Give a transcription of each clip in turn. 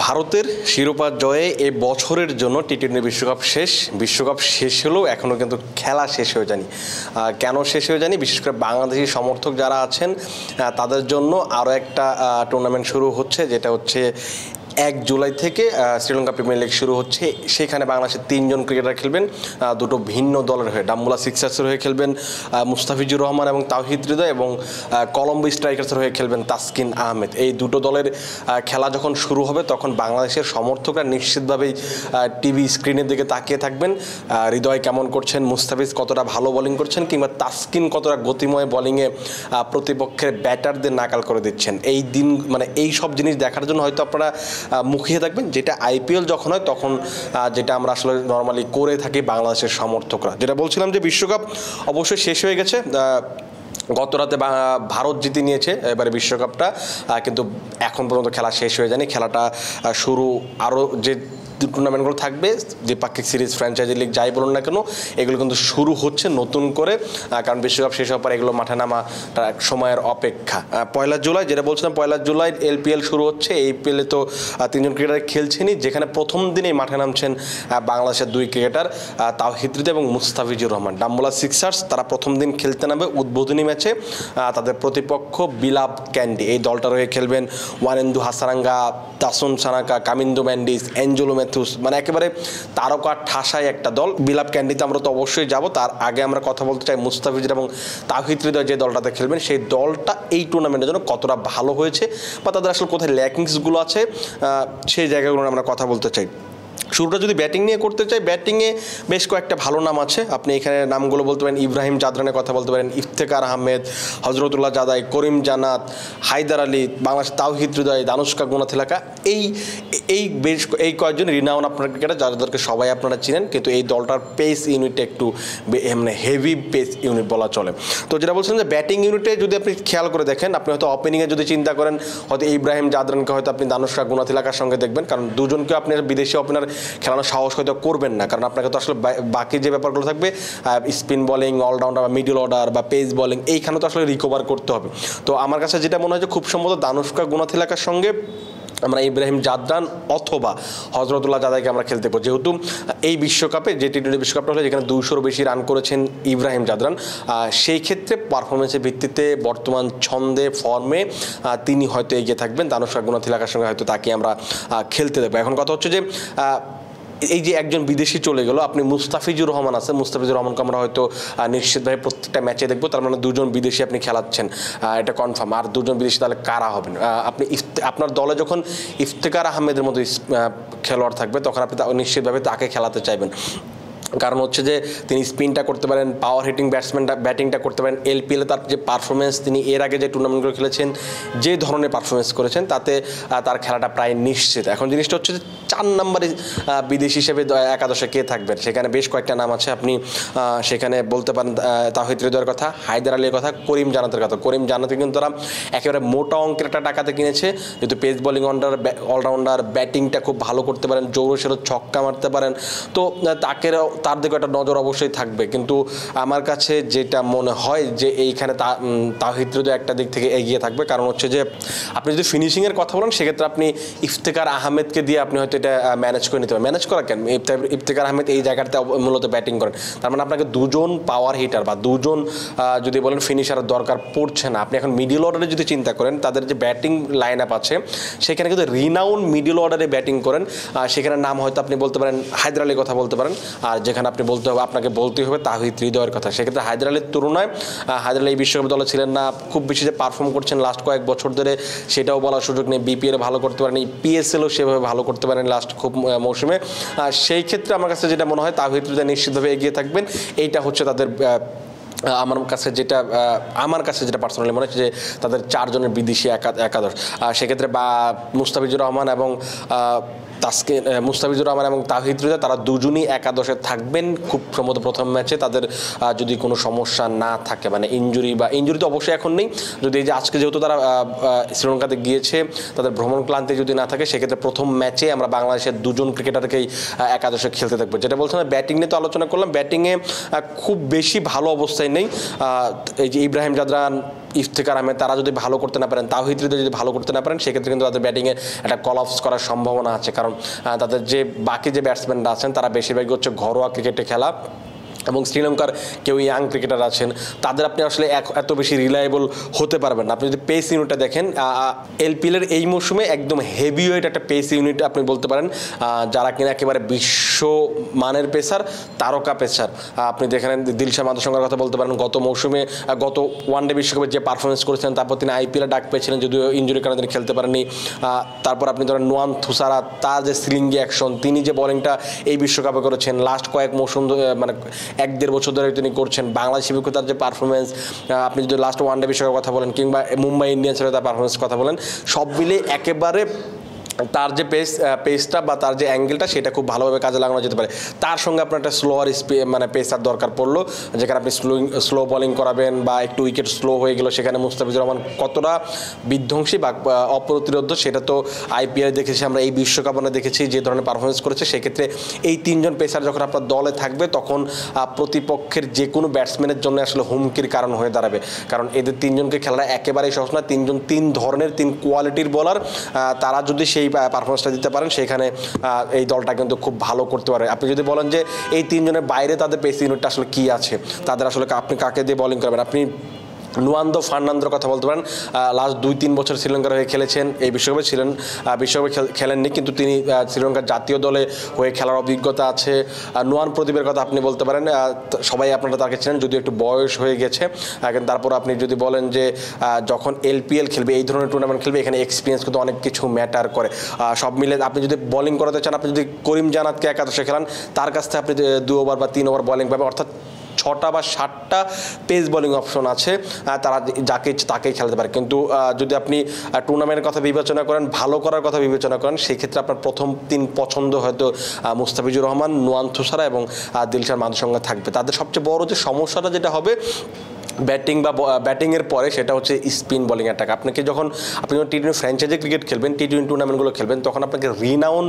ভারতের শিরোপা জয়ে এ বছরের জন্য টি-20 বিশ্বকাপ শেষ হলেও এখনও কিন্তু খেলা শেষ হয়ে যায়নি। কেন শেষ হয়ে যায়নি? বিশেষ করে বাংলাদেশি সমর্থক যারা আছেন তাদের জন্য আরও একটা টুর্নামেন্ট শুরু হচ্ছে, যেটা হচ্ছে 1 জুলাই থেকে শ্রীলঙ্কা প্রিমিয়ার লিগ শুরু হচ্ছে। সেখানে বাংলাদেশের 3 জন ক্রিকেটার খেলবেন দুটো ভিন্ন দলের হয়ে। ডাম্বুলা সিক্সার্সের হয়ে খেলবেন মুস্তাফিজুর রহমান এবং তাওহিদ হৃদয়, এবং কলম্বো স্ট্রাইকার্সের হয়ে খেলবেন তাসকিন আহমেদ। এই দুটো দলের খেলা যখন শুরু হবে তখন বাংলাদেশের সমর্থকরা নিশ্চিতভাবেই টিভি স্ক্রিনের দিকে তাকিয়ে থাকবেন। হৃদয় কেমন করছেন, মুস্তাফিজ কতটা ভালো বোলিং করছেন, কিংবা তাসকিন কতটা গতিময় বোলিংয়ে প্রতিপক্ষের ব্যাটারদের নাকাল করে দিচ্ছেন। এই দিন মানে এই সব জিনিস দেখার জন্য হয়তো আপনারা মুখিয়ে থাকবেন, যেটা আইপিএল যখন হয় তখন যেটা আমরা আসলে নর্মালি করে থাকি বাংলাদেশের সমর্থকরা। যেটা বলছিলাম যে বিশ্বকাপ অবশ্যই শেষ হয়ে গেছে, গত রাতে ভারত জিতে নিয়েছে এবারে বিশ্বকাপটা, কিন্তু এখন পর্যন্ত খেলা শেষ হয়ে যায়নি। খেলাটা শুরু আরও যে টুর্নামেন্টগুলো থাকবে, দ্বিপাক্ষিক সিরিজ, ফ্র্যাঞ্চাইজি লিগ যাই বলুন না কেন, এগুলো কিন্তু শুরু হচ্ছে নতুন করে, কারণ বিশ্বকাপ শেষ হওয়ার পর এগুলো মাঠে নামা সময়ের অপেক্ষা। 1 জুলাই, যেটা বলছিলাম 1 জুলাই এলপিএল শুরু হচ্ছে। এই এলপিএলে তো 3 জন ক্রিকেটার খেলছেনই, যেখানে প্রথম দিনেই মাঠে নামছেন বাংলাদেশের 2 ক্রিকেটার তাওহিদ হৃদয় এবং মুস্তাফিজুর রহমান। ডাম্বুলা সিক্সার্স তারা প্রথম দিন খেলতে নামবে উদ্বোধনী ম্যাচে। তাদের প্রতিপক্ষ বিলাভ ক্যান্ডি, এই দলটার হয়ে খেলবেন ওয়ানেন্দু হাসারাঙ্গা, তাসুন সানাকা, কামিন্দো ম্যান্ডিস, অ্যাঞ্জেলো ম্যাথুস, মানে একেবারে তারকা ঠাসায় একটা দল। বিলাভ ক্যান্ডিতে আমরা তো অবশ্যই যাব, তার আগে আমরা কথা বলতে চাই মুস্তাফিজুর এবং তাওহিদ হৃদয় যে দলটাতে খেলবেন, সেই দলটা এই টুর্নামেন্টের জন্য কতটা ভালো হয়েছে বা তাদের আসলে কোথায় ল্যাকিংসগুলো আছে সেই জায়গাগুলো আমরা কথা বলতে চাই। শুরুটা যদি ব্যাটিং নিয়ে করতে চাই, ব্যাটিংয়ে বেশ কয়েকটা ভালো নাম আছে। আপনি এখানে নামগুলো বলতে পারেন, ইব্রাহিম জাদরানের কথা বলতে পারেন, ইফতেখার আহমেদ, হজরতুল্লাহ জাদাই, করিম জান্নাত, হায়দার আলী, বাংলাদেশ তাওহিদ হৃদয়, দানুষ্কা গুনাথিলাকা, এই কয়েকজন রিনাউন আপনার ক্রিকেটার যাদেরকে সবাই আপনারা চিনেন, কিন্তু এই দলটার পেস ইউনিটটা একটু মানে হেভি পেস ইউনিট বলা চলে। তো যেটা বলছেন যে ব্যাটিং ইউনিটে যদি আপনি খেয়াল করে দেখেন, আপনি হয়তো ওপেনিংয়ে যদি চিন্তা করেন, হয়তো ইব্রাহিম জাদরানকে হয়তো আপনি দানুষ্কা গুনাথিলাকার সঙ্গে দেখবেন, কারণ দুজনকে আপনি বিদেশি ওপেনার খেলানোর সাহস হয়তো করবেন না, কারণ আপনাকে তো আসলে বাকি যে ব্যাপারগুলো থাকবে স্পিন বোলিং, অলরাউন্ডার বা মিডল অর্ডার বা পেস বোলিং, এইখানে তো আসলে রিকভার করতে হবে। তো আমার কাছে যেটা মনে হয় যে খুব সম্ভবত দানুষ্কা গুনাথিলাকার সঙ্গে আমরা ইব্রাহিম জাদরান অথবা হজরতুল্লাহ জাদাইকে আমরা খেলতে পারি, যেহেতু এই বিশ্বকাপে যে টি-20 বিশ্বকাপটা হলো যেখানে 200-র বেশি রান করেছেন ইব্রাহিম জাদরান, সেই ক্ষেত্রে পারফরমেন্সের ভিত্তিতে বর্তমান ছন্দে ফর্মে তিনি হয়তো এগিয়ে থাকবেন। দানুষ্কা গুনাথিলাকার সঙ্গে হয়তো তাকে আমরা খেলতে দেবো। এখন কথা হচ্ছে যে এই যে একজন বিদেশি চলে গেল, আপনি মুস্তাফিজুর রহমান আছে, মুস্তাফিজুর রহমানকে আমরা হয়তো নিশ্চিতভাবে প্রত্যেকটা ম্যাচে দেখবো, তার মানে 2 জন বিদেশি আপনি খেলাচ্ছেন, এটা কনফার্ম। আর 2 জন বিদেশি তাহলে কারা হবেন? আপনি আপনার দলে যখন ইফতেখার আহমেদের মতো খেলোয়াড় থাকবে তখন আপনি নিশ্চিতভাবে তাকে খেলাতে চাইবেন, কারণ হচ্ছে যে তিনি স্পিনটা করতে পারেন, পাওয়ার হিটিং ব্যাটিংটা করতে পারেন। এলপিএলে তার যে পারফরমেন্স, তিনি এর আগে যে টুর্নামেন্টগুলো খেলেছেন যে ধরনের পারফরমেন্স করেছেন, তাতে তার খেলাটা প্রায় নিশ্চিত। এখন জিনিসটা হচ্ছে যে 4 নম্বরে বিদেশি হিসেবে একাদশে কে থাকবেন, সেখানে বেশ কয়েকটা নাম আছে। আপনি সেখানে বলতে পারেন তাওহিদ হৃদয়ের কথা, হায়দার আলীর কথা, করিম জান্নাতের কথা। করিম জান্নাতকে কিন্তু তারা একেবারে মোটা অঙ্কের একটা টাকাতে কিনেছে, যেহেতু পেস বোলিং অলরাউন্ডার, ব্যাটিংটা খুব ভালো করতে পারেন, জোরসেরও ছক্কা মারতে পারেন, তো তার দিকে একটা নজর অবশ্যই থাকবে। কিন্তু আমার কাছে যেটা মনে হয় যে এইখানে তাওহিদ হৃদয় একটা দিক থেকে এগিয়ে থাকবে, কারণ হচ্ছে যে আপনি যদি ফিনিশিংয়ের কথা বলেন সেক্ষেত্রে আপনি ইফতেখার আহমেদকে দিয়ে আপনি হয়তো এটা ম্যানেজ করে নিতে পারেন। ম্যানেজ করা কেন, ইফতেখার আহমেদ এই জায়গাটাতে মূলত ব্যাটিং করেন, তার মানে আপনাকে 2 জন পাওয়ার হিটার বা 2 জন যদি বলেন ফিনিশারের দরকার পড়ছে না। আপনি এখন মিডল অর্ডারে যদি চিন্তা করেন, তাদের যে ব্যাটিং লাইন আপ আছে সেখানে কিন্তু রিনাউন মিডল অর্ডারে ব্যাটিং করেন, সেখানে নাম হয়তো আপনি বলতে পারেন হায়দার আলীর কথা বলতে পারেন, আর যেখানে আপনি আপনাকে বলতেই হবে তাওহিদ হৃদয়ের কথা। সেক্ষেত্রে হায়দার আলীর তুলনায় হায়দার আলী এই বিশ্বকাপ দলে ছিলেন না, খুব বেশি যে পারফর্ম করছেন লাস্ট কয়েক বছর ধরে সেটাও বলার সুযোগ নেই। বিপিএল ভালো করতে পারেন, পিএসএলও সেভাবে ভালো করতে পারেন লাস্ট খুব মৌসুমে। সেই ক্ষেত্রে আমার কাছে যেটা মনে হয় তাওহিদ হৃদয় নিশ্চিতভাবে এগিয়ে থাকবেন। এইটা হচ্ছে তাদের আমার কাছে যেটা পার্সোনালি মনে হচ্ছে যে তাদের 4 জনের বিদেশি একাদশ। সেক্ষেত্রে মুস্তাফিজুর রহমান এবং তাওহিদ হৃদয় তারা 2 জনই একাদশে থাকবেন খুব সম্ভবত প্রথম ম্যাচে, তাদের যদি কোনো সমস্যা না থাকে, মানে ইনজুরি তো অবশ্যই এখন নেই। যদি এই যে আজকে যেহেতু তারা শ্রীলঙ্কাতে গিয়েছে, তাদের ভ্রমণ ক্লান্তি যদি না থাকে, সেক্ষেত্রে প্রথম ম্যাচে আমরা বাংলাদেশের 2 জন ক্রিকেটারকেই একাদশে খেলতে থাকবো। যেটা বলছিলাম ব্যাটিং নিয়ে তো আলোচনা করলাম, ব্যাটিংয়ে খুব বেশি ভালো অবস্থায় অবস্থায় নেই। এই যে ইব্রাহিম জাদরান, ইফতেখার আহমেদ তারা যদি ভালো করতে না পারেন, তাওহিদ হৃদয় যদি ভালো করতে না পারেন, সেক্ষেত্রে কিন্তু তাদের ব্যাটিংয়ে একটা কলাপস করার সম্ভাবনা আছে। কারণ তাদের যে বাকি যে ব্যাটসম্যানরা আছেন তারা বেশিরভাগই হচ্ছে ঘরোয়া ক্রিকেটে খেলা, এবং শ্রীলঙ্কার কেউ ইয়াং ক্রিকেটার আছেন, তাদের আপনি আসলে এত বেশি রিলায়েবল হতে পারবেন না। আপনি যদি পেস ইউনিটটা দেখেন, এলপিএলের এই মৌসুমে একদম হেভি ওয়েট একটা পেস ইউনিট আপনি বলতে পারেন, যারা কিনা একেবারে বিশ্ব মানের পেসার, তারকা পেসার। আপনি দেখেন দিলশান মাদুসাঙ্গার কথা বলতে পারেন, গত মৌসুমে গত ওয়ানডে বিশ্বকাপে যে পারফরমেন্স করেছিলেন, তারপর তিনি আইপিএলে ডাক পেয়েছিলেন, যদিও ইঞ্জুরির কারণে তিনি খেলতে পারেননি। তারপর আপনি ধরেন নোয়ান থুসারা, তার যে সিলিংয়ে অ্যাকশন, তিনি যে বোলিংটা এই বিশ্বকাপে করেছেন, লাস্ট কয়েক মৌসুম মানে 1-1.5 বছর ধরে তিনি করছেন, বাংলাদেশি তার যে পারফরমেন্স, আপনি যদি লাস্ট ওয়ানডে বিশ্বকাপের কথা বলেন কিংবা মুম্বাই ইন্ডিয়ান্সের তার পারফরমেন্সের কথা বলেন, সব মিলে একেবারে তার যে পেসটা বা তার যে অ্যাঙ্গেলটা সেটা খুব ভালোভাবে কাজে লাগানো যেতে পারে। তার সঙ্গে আপনার একটা স্লোয়ার মানে পেসার দরকার পড়লো, যেখানে আপনি স্লো বোলিং করাবেন বা একটু উইকেট স্লো হয়ে গেল, সেখানে মুস্তাফিজুর রহমান কতটা বিধ্বংসী বা অপ্রতিরোধ্য সেটা তো আইপিএলে দেখেছি আমরা, এই বিশ্বকাপ আমরা দেখেছি যে ধরনের পারফরমেন্স করেছে। সেক্ষেত্রে এই 3 জন পেসার যখন আপনার দলে থাকবে, তখন প্রতিপক্ষের যে কোনো ব্যাটসম্যানের জন্য আসলে হুমকির কারণ হয়ে দাঁড়াবে। কারণ এদের 3 জনকে খেলাটা একেবারেই সহজ না। 3 জন 3 ধরনের 3 কোয়ালিটির বোলার, তারা যদি সেই পারফরমেন্সটা দিতে পারেন, সেখানে এই দলটা কিন্তু খুব ভালো করতে পারে। আপনি যদি বলেন যে এই 3 জনের বাইরে তাদের পেস ইউনিটটা আসলে কি আছে, তাদের আসলে আপনি কাকে দিয়ে বোলিং করবেন, আপনি নুয়ান্দো ফার্নান্দোর কথা বলতে পারেন। লাস্ট 2-3 বছর শ্রীলঙ্কার হয়ে খেলেছেন, এই বিশ্বকাপে ছিলেন, বিশ্বকাপে খেলেননি, কিন্তু তিনি শ্রীলঙ্কার জাতীয় দলে হয়ে খেলার অভিজ্ঞতা আছে। নুয়ান প্রদীপের কথা আপনি বলতে পারেন, সবাই আপনারা তাকে ছিলেন, যদিও একটু বয়স হয়ে গেছে, কিন্তু তারপর আপনি যদি বলেন যে যখন এলপিএল খেলবে, এই ধরনের টুর্নামেন্ট খেলবে, এখানে এক্সপিরিয়েন্স কিন্তু অনেক কিছু ম্যাটার করে। সব মিলে আপনি যদি বোলিং করাতে চান, আপনি যদি করিম জান্নাতকে একাদশে খেলান, তার কাছ থেকে আপনি 2 ওভার বা 3 ওভার বোলিং পাবেন, অর্থাৎ 6টা বা 7টা পেস বোলিং অপশন আছে, তারা যাকে তাকেই খেলতে পারে। কিন্তু যদি আপনি টুর্নামেন্টের কথা বিবেচনা করেন, ভালো করার কথা বিবেচনা করেন, সেই ক্ষেত্রে আপনার প্রথম 3 পছন্দ হয়তো মুস্তাফিজুর রহমান, নোয়ান থুসারা এবং দিলশান মাদুসাঙ্গা থাকবে। তাদের সবচেয়ে বড় যে সমস্যাটা যেটা হবে ব্যাটিংয়ের পরে, সেটা হচ্ছে স্পিন বোলিং অ্যাটাক। আপনি যখন টি20 ফ্র্যাঞ্চাইজি ক্রিকেট খেলবেন, টি20 টুর্নামেন্টগুলো খেলবেন, তখন আপনাকে রিনাউন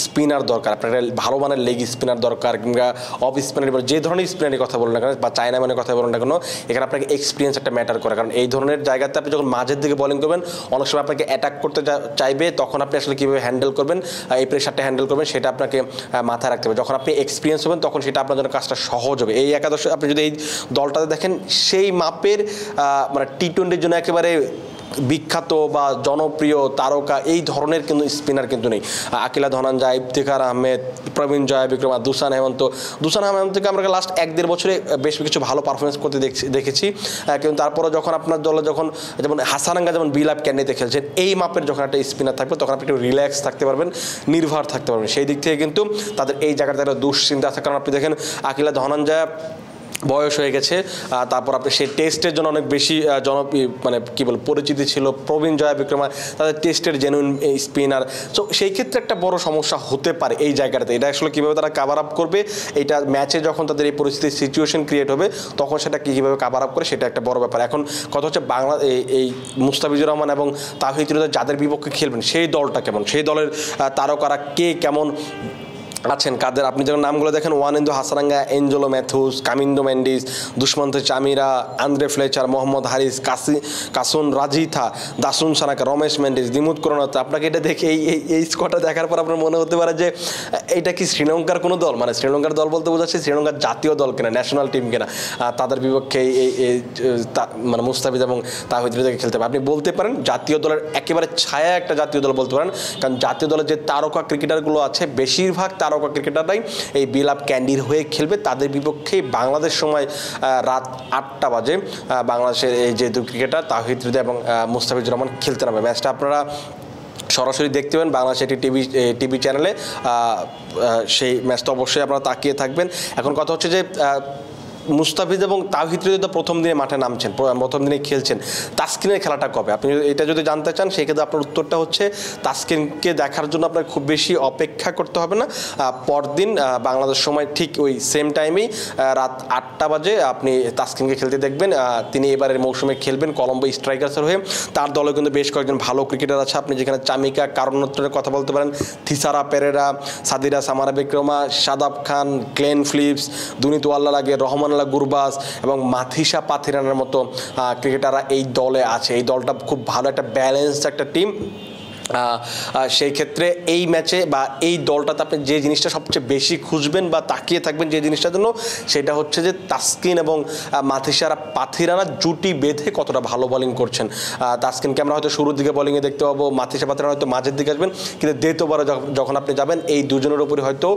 স্পিনার দরকার, আপনার ভালো মানের লেগ স্পিনার দরকার, কিংবা অফ স্পিনার, যে ধরনের স্পিনারের কথা বলুন না কেন বা চায়না মানের কথা বলুন না কেন, এখানে আপনাকে এক্সপিরিয়েন্স একটা ম্যাটার করে। কারণ এই ধরনের জায়গাতে আপনি যখন মাঝের দিকে বোলিং করবেন, অনেক সময় আপনাকে অ্যাটাক করতে চাইবে, তখন আপনি আসলে কীভাবে হ্যান্ডেল করবেন, এই প্রেশারটা হ্যান্ডেল করবেন, সেটা আপনাকে মাথায় রাখতে হবে। যখন আপনি এক্সপিরিয়েন্স হবেন, তখন সেটা আপনার জন্য কাজটা সহজ হবে। এই একাদশে আপনি যদি এই দলটাতে দেখেন, সেই মাপের মানে টি20-র জন্য একেবারে বিখ্যাত বা জনপ্রিয় তারকা এই ধরনের কিন্তু স্পিনার কিন্তু নেই। আকিলা ধনঞ্জয়, ইফতেখার আহমেদ, প্রবীণ জয়া বিক্রমা, দুসান হেমন্তকে আমরা লাস্ট 1-1.5 বছরে বেশ কিছু ভালো পারফরমেন্স করতে দেখেছি, কিন্তু তারপরে যখন আপনার দলে যেমন হাসানাঙ্গা যেমন বিলাপ ক্যান্ডিতে খেলছেন, এই মাপের যখন একটা স্পিনার থাকবে, তখন আপনি একটু রিল্যাক্স থাকতে পারবেন, নির্ভর থাকতে পারবেন। সেই দিক থেকে কিন্তু তাদের এই জায়গাটা একটা দুশ্চিন্তা আছে। কারণ আপনি দেখেন আকিলা ধনঞ্জয় বয়স হয়ে গেছে, তারপর আপনি সেই টেস্টের জন্য অনেক বেশি মানে কী বল পরিচিতি ছিল। প্রবীণ জয়া বিক্রমা তাদের টেস্টের জেনুইন স্পিনার, সো সেই ক্ষেত্রে একটা বড় সমস্যা হতে পারে এই জায়গাটাতে। এটা আসলে কীভাবে তারা কাভার আপ করবে, এইটা ম্যাচে যখন তাদের এই পরিস্থিতির সিচুয়েশন ক্রিয়েট হবে, তখন সেটা কীভাবে কাভার আপ করে, সেটা একটা বড় ব্যাপার। এখন কথা হচ্ছে এই মুস্তাফিজুর রহমান এবং তাওহিদ হৃদয় যাদের বিপক্ষে খেলবেন, সেই দলটা কেমন, সেই দলের তারকারা কে কেমন আছেন, কাদের আপনি যখন নামগুলো দেখেন, ওয়ানিন্দু হাসানাঙ্গা, এঞ্জেলো ম্যাথুস, কামিন্দো মেন্ডিস, দুষ্মন্ত চামিরা, আন্দ্রে ফ্লেচার, মোহাম্মদ হারিস, কাসুন রাজিথা, দাসুন সানাকা, রমেশ মেন্ডিস, দিমুত করোনাতে, আপনাকে এটা দেখে এই স্কোয়াডটা দেখার পর আপনার মনে হতে পারে যে এটা কি শ্রীলঙ্কার কোনো দল, মানে শ্রীলঙ্কার দল বলতে বোঝাচ্ছে শ্রীলঙ্কার জাতীয় দল কিনা, ন্যাশনাল টিম কিনা, তাদের বিপক্ষে মানে মুস্তাফিজ এবং তাওহিদ হৃদয়কে খেলতে হবে। আপনি বলতে পারেন জাতীয় দলের একেবারে ছায়া একটা জাতীয় দল বলতে পারেন, কারণ জাতীয় দলের যে তারকা ক্রিকেটারগুলো আছে, বেশিরভাগ তারকা ক্রিকেটাররাই এই বিলাপ ক্যান্ডির হয়ে খেলবে। তাদের বিপক্ষে বাংলাদেশ সময় রাত 8টা বাজে বাংলাদেশের এই যে 2 ক্রিকেটার তাওহিদ হৃদয় এবং মুস্তাফিজুর রহমান খেলতে নামবে। ম্যাচটা আপনারা সরাসরি দেখতে পাবেন বাংলাদেশের একটি টিভি চ্যানেলে, সেই ম্যাচটা অবশ্যই আপনারা তাকিয়ে থাকবেন। এখন কথা হচ্ছে যে মুস্তাফিজ এবং তাওহিদ হৃদয় তো প্রথম দিনে মাঠে নামছেন, প্রথম দিনে খেলছেন, তাসকিনের খেলাটা কবে? আপনি এটা যদি জানতে চান, সেক্ষেত্রে আপনার উত্তরটা হচ্ছে তাসকিনকে দেখার জন্য আপনার খুব বেশি অপেক্ষা করতে হবে না। পরদিন বাংলাদেশ সময় ঠিক ওই সেম টাইমেই রাত 8টা বাজে আপনি তাসকিনকে খেলতে দেখবেন। তিনি এবারের মৌসুমে খেলবেন কলম্বো স্ট্রাইকার্সের হয়ে। তার দলে কিন্তু বেশ কয়েকজন ভালো ক্রিকেটার আছে, আপনি যেখানে চামিকা কারণোত্তরের কথা বলতে পারেন, থিসারা পেরেরা, সাদিরা সামারা বিক্রমা, শাদাব খান, গ্লেন ফিলিপস, দুনিত ওয়াল্লা লাগে, রহমান রহমানুল্লাহ গুরবাজ এবং মাথিসা পাথিরানার মতো ক্রিকেটাররা এই দলে আছে। এই দলটা খুব ভালো একটা ব্যালেন্সড একটা টিম। সেই ক্ষেত্রে এই ম্যাচে বা এই দলটাতে আপনি যে জিনিসটা সবচেয়ে বেশি খুঁজবেন বা তাকিয়ে থাকবেন যে জিনিসটার জন্য, সেটা হচ্ছে যে তাসকিন এবং মাথিসারা পাথিরানা জুটি বেঁধে কতটা ভালো বোলিং করছেন। তাসকিনকে আমরা হয়তো শুরুর দিকে বোলিংয়ে দেখতে পাবো, মাথিসা পাথিরানা হয়তো মাঝের দিকে আসবেন, কিন্তু দ্বিতীয়বারে যখন আপনি যাবেন এই দুজনের উপরে হয়তো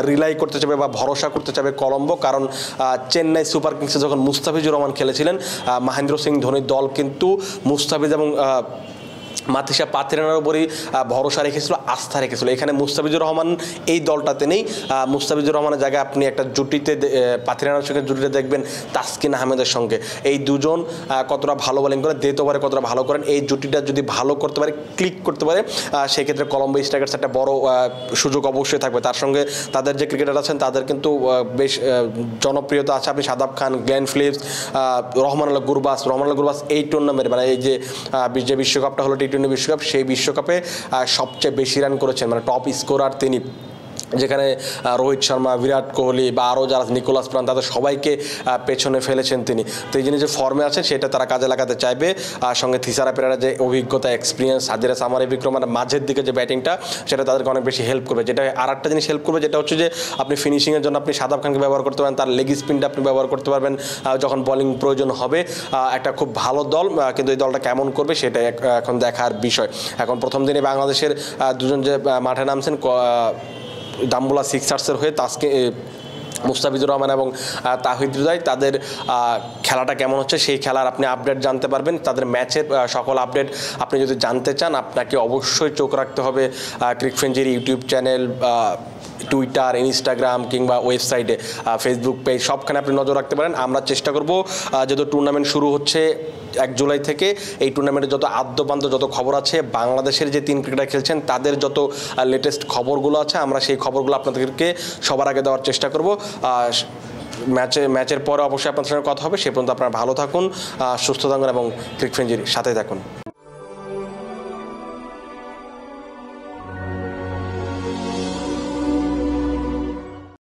রিলাই করতে চাবে বা ভরসা করতে চাবে কলম্বো। কারণ চেন্নাই সুপার কিংসে যখন মুস্তাফিজুর রহমান খেলেছিলেন, মহেন্দ্র সিং ধোনির দল কিন্তু মুস্তাফিজ এবং মাথিসা পাথিরানার উপরই ভরসা রেখেছিল, আস্থা রেখেছিল। এখানে মুস্তাফিজুর রহমান এই দলটাতে নেই। মুস্তাফিজুর রহমানের জায়গায় আপনি একটা জুটিতে পাথিরানার সঙ্গে জুটিতে দেখবেন তাসকিন আহমেদের সঙ্গে। এই দুজন কতটা ভালো বোলিং করে, দ্বিতীয়বারে কতটা ভালো করেন, এই জুটিটা যদি ভালো করতে পারে, ক্লিক করতে পারে, সেক্ষেত্রে কলম্বো স্ট্রাইকার্স একটা বড় সুযোগ অবশ্যই থাকবে। তার সঙ্গে তাদের যে ক্রিকেটার আছেন তাদের কিন্তু বেশ জনপ্রিয়তা আছে। আপনি শাদাব খান, গ্লেন ফিলিপস, রহমানুল্লাহ গুরবাজ এই টুর্নামেন্ট মানে এই যে বিশ্বকাপটা হলো টি-20 বিশ্বকাপ, সেই বিশ্বকাপে সবচেয়ে বেশি রান করেছেন, মানে টপ স্কোরার তিনি। যেখানে রোহিত শর্মা, বিরাট কোহলি বা আরও যারা নিকোলাস প্রাণ তাদের সবাইকে পেছনে ফেলেছেন তিনি। তো এই জিনিস যে ফর্মে আছেন সেটা তারা কাজে লাগাতে চাইবে। সঙ্গে থিসারা পেরেরা যে অভিজ্ঞতা, এক্সপিরিয়েন্স, হাজিরা সামারি বিক্রমের মাঝের দিকে যে ব্যাটিংটা, সেটা তাদেরকে অনেক বেশি হেল্প করবে। যেটা আর একটা জিনিস হেল্প করবে, যেটা হচ্ছে যে আপনি ফিনিশিংয়ের জন্য আপনি শাদাব খানকে ব্যবহার করতে পারেন, তার লেগ স্পিনটা আপনি ব্যবহার করতে পারবেন যখন বোলিং প্রয়োজন হবে। একটা খুব ভালো দল, কিন্তু এই দলটা কেমন করবে সেটা এখন দেখার বিষয়। এখন প্রথম দিনে বাংলাদেশের দুজন যে মাঠে নামছেন দাম্বুলা সিক্সার্সের হয়ে মুস্তাফিজুর রহমান এবং তাহিদ হৃদয়, তাদের খেলাটা কেমন হচ্ছে সেই খেলার আপনি আপডেট জানতে পারবেন। তাদের ম্যাচের সকল আপডেট আপনি যদি জানতে চান, আপনাকে অবশ্যই চোখ রাখতে হবে ক্রিকফ্রেঞ্জির ইউটিউব চ্যানেল, টুইটার, ইনস্টাগ্রাম কিংবা ওয়েবসাইটে, ফেসবুক পেজ, সবখানে আপনি নজর রাখতে পারেন। আমরা চেষ্টা করব যেহেতু টুর্নামেন্ট শুরু হচ্ছে 1 জুলাই থেকে, এই টুর্নামেন্টে যত আদ্যপান্ত যত খবর আছে, বাংলাদেশের যে 3 ক্রিকেটার খেলছেন তাদের যত লেটেস্ট খবরগুলো আছে, আমরা সেই খবরগুলো আপনাদেরকে সবার আগে দেওয়ার চেষ্টা করব। ম্যাচের পরে অবশ্যই আপনাদের সঙ্গে কথা হবে। সে পর্যন্ত আপনারা ভালো থাকুন, সুস্থ থাকুন এবং ক্রিকফ্রেঞ্জির সাথে থাকুন।